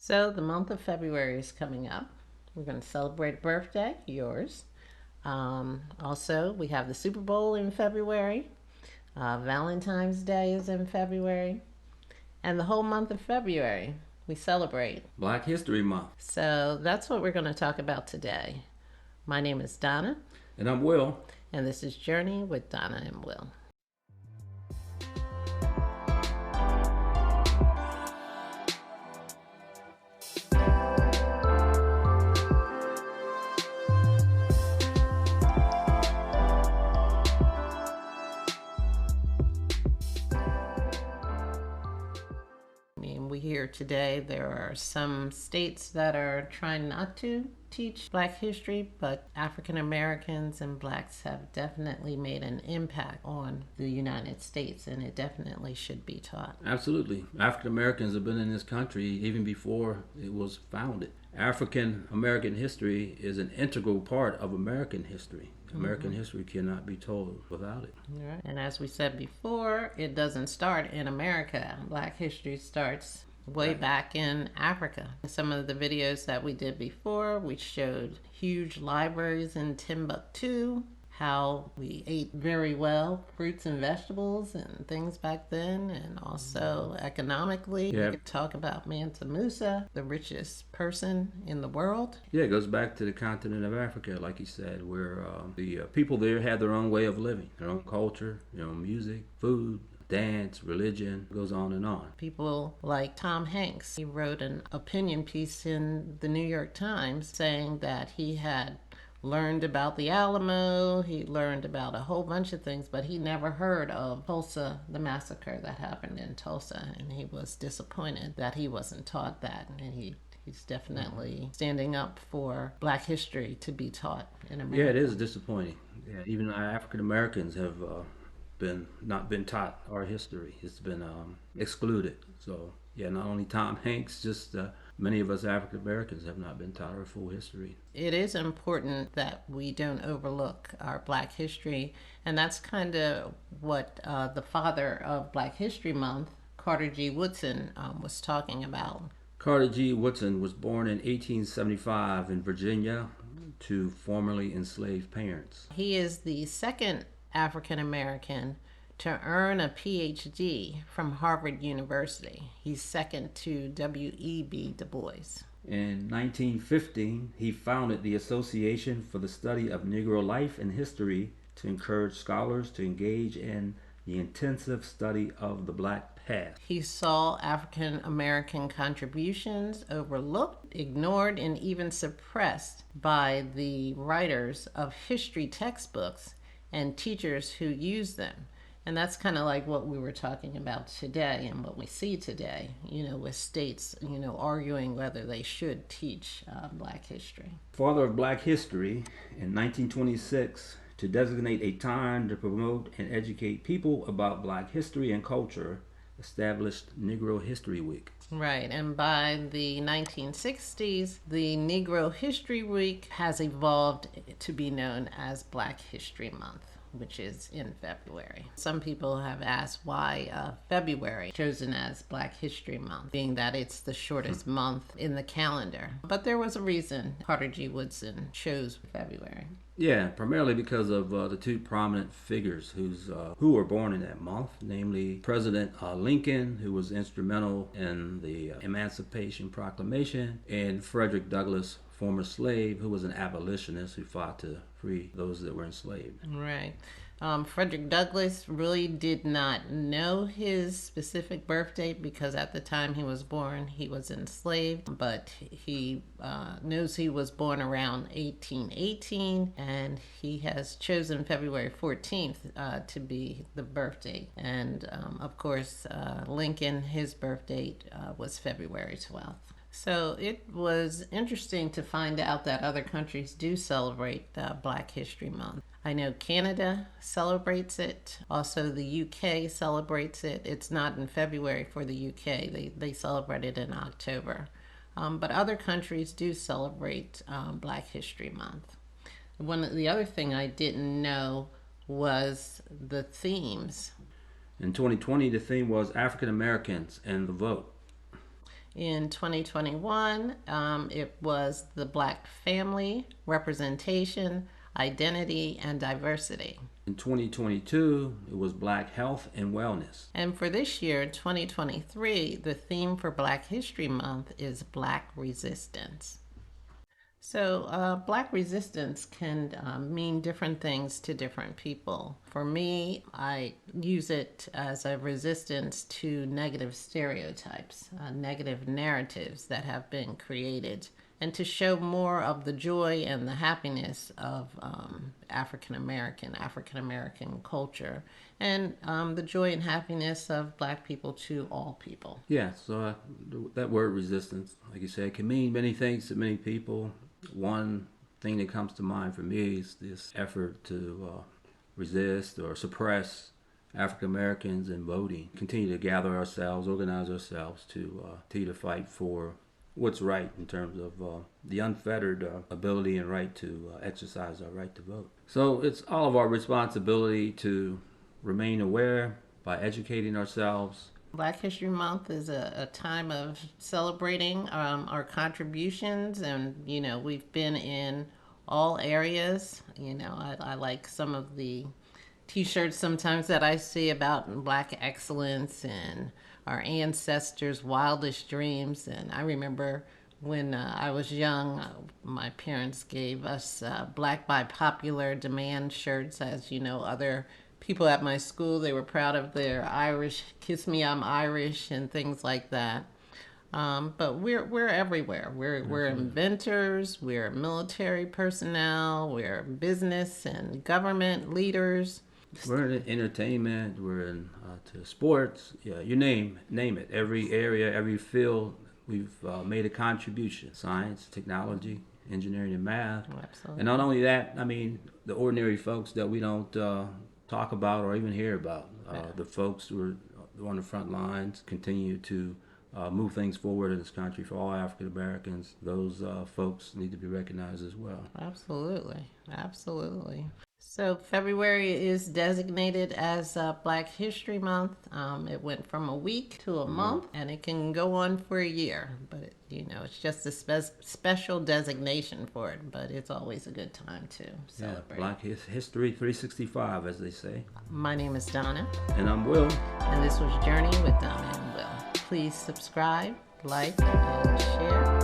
So the month of February is coming up. We're going to celebrate a birthday, yours. Also, we have the Super Bowl in February. Valentine's Day is in February. And the whole month of February, we celebrate Black History Month. So that's what we're going to talk about today. My name is Donna. And I'm Will. And this is Journey with Donna and Will. Here today, there are some states that are trying not to teach Black history, but African Americans and Blacks have definitely made an impact on the United States, and it definitely should be taught. Absolutely. African Americans have been in this country even before it was founded. African American history is an integral part of American history. American history cannot be told without it. Right. And as we said before, it doesn't start in America. Black history starts way back in Africa. Some of the videos that we did before, we showed huge libraries in Timbuktu, how we ate very well fruits and vegetables and things back then, and also economically. We could talk about Mansa Musa, the richest person in the world. Yeah, it goes back to the continent of Africa, like you said, where the people there had their own way of living, their own culture, their own music, food, dance, religion, goes on and on. People like Tom Hanks, he wrote an opinion piece in the New York Times saying that he had learned about the Alamo, he learned about a whole bunch of things, but he never heard of Tulsa, the massacre that happened in Tulsa, and he was disappointed that he wasn't taught that, and he's definitely standing up for Black history to be taught in America. Yeah, it is disappointing. Yeah, even African Americans have not been taught our history. It's been excluded. So yeah, not only Tom Hanks, just many of us African Americans have not been taught our full history. It is important that we don't overlook our Black history, and that's kind of what the father of Black History Month, Carter G. Woodson, was talking about. Carter G. Woodson was born in 1875 in Virginia to formerly enslaved parents. He is the second African American to earn a PhD from Harvard University. He's second to W.E.B. Du Bois. In 1915, he founded the Association for the Study of Negro Life and History to encourage scholars to engage in the intensive study of the Black past. He saw African American contributions overlooked, ignored, and even suppressed by the writers of history textbooks and teachers who use them. And that's kind of like what we were talking about today and what we see today, with states, arguing whether they should teach Black history. Father of Black history in 1926 to designate a time to promote and educate people about Black history and culture, established Negro History Week. Right, and by the 1960s, the Negro History Week has evolved to be known as Black History Month, which is in February. Some people have asked why February chosen as Black History Month, being that it's the shortest month in the calendar. But there was a reason Carter G. Woodson chose February. Yeah, primarily because of the two prominent figures who were born in that month, namely President Lincoln, who was instrumental in the Emancipation Proclamation, and Frederick Douglass, former slave, who was an abolitionist who fought to free those that were enslaved. Right. Frederick Douglass really did not know his specific birth date because at the time he was born, he was enslaved, but he knows he was born around 1818, and he has chosen February 14th to be the birth date. And of course, Lincoln, his birth date was February 12th. So it was interesting to find out that other countries do celebrate Black History Month. I know Canada celebrates it. Also, the UK celebrates it. It's not in February for the UK. They celebrate it in October. But other countries do celebrate Black History Month. The other thing I didn't know was the themes. In 2020, the theme was African Americans and the vote. In 2021, it was the Black family, representation, identity, and diversity. In 2022, it was Black health and wellness. And for this year, 2023, the theme for Black History Month is Black resistance. So, Black resistance can mean different things to different people. For me, I use it as a resistance to negative stereotypes, negative narratives that have been created, and to show more of the joy and the happiness of African American culture, and the joy and happiness of Black people to all people. Yeah, so that word resistance, like you said, can mean many things to many people. One thing that comes to mind for me is this effort to resist or suppress African Americans in voting. Continue to gather ourselves, organize ourselves to fight for what's right in terms of the unfettered ability and right to exercise our right to vote. So it's all of our responsibility to remain aware by educating ourselves. Black History Month is a time of celebrating our contributions, and we've been in all areas. I like some of the T-shirts sometimes that I see about Black excellence and our ancestors' wildest dreams. And I remember when I was young, my parents gave us Black by popular demand shirts, as other people at my school, they were proud of their Irish, kiss me, I'm Irish, and things like that. But we're everywhere. We're inventors, we're military personnel, we're business and government leaders. We're in entertainment, we're in to sports, yeah, you name it. Every area, every field, we've made a contribution. Science, technology, engineering, and math. Oh, absolutely. And not only that, I mean, the ordinary folks that we don't talk about or even hear about. The folks who are on the front lines continue to move things forward in this country for all African Americans. Those folks need to be recognized as well. Absolutely. So February is designated as Black History Month. It went from a week to a month, and it can go on for a year. But it's just a special designation for it. But it's always a good time to celebrate. Black History 365, as they say. My name is Donna. And I'm Will. And this was Journey with Donna and Will. Please subscribe, like, and share.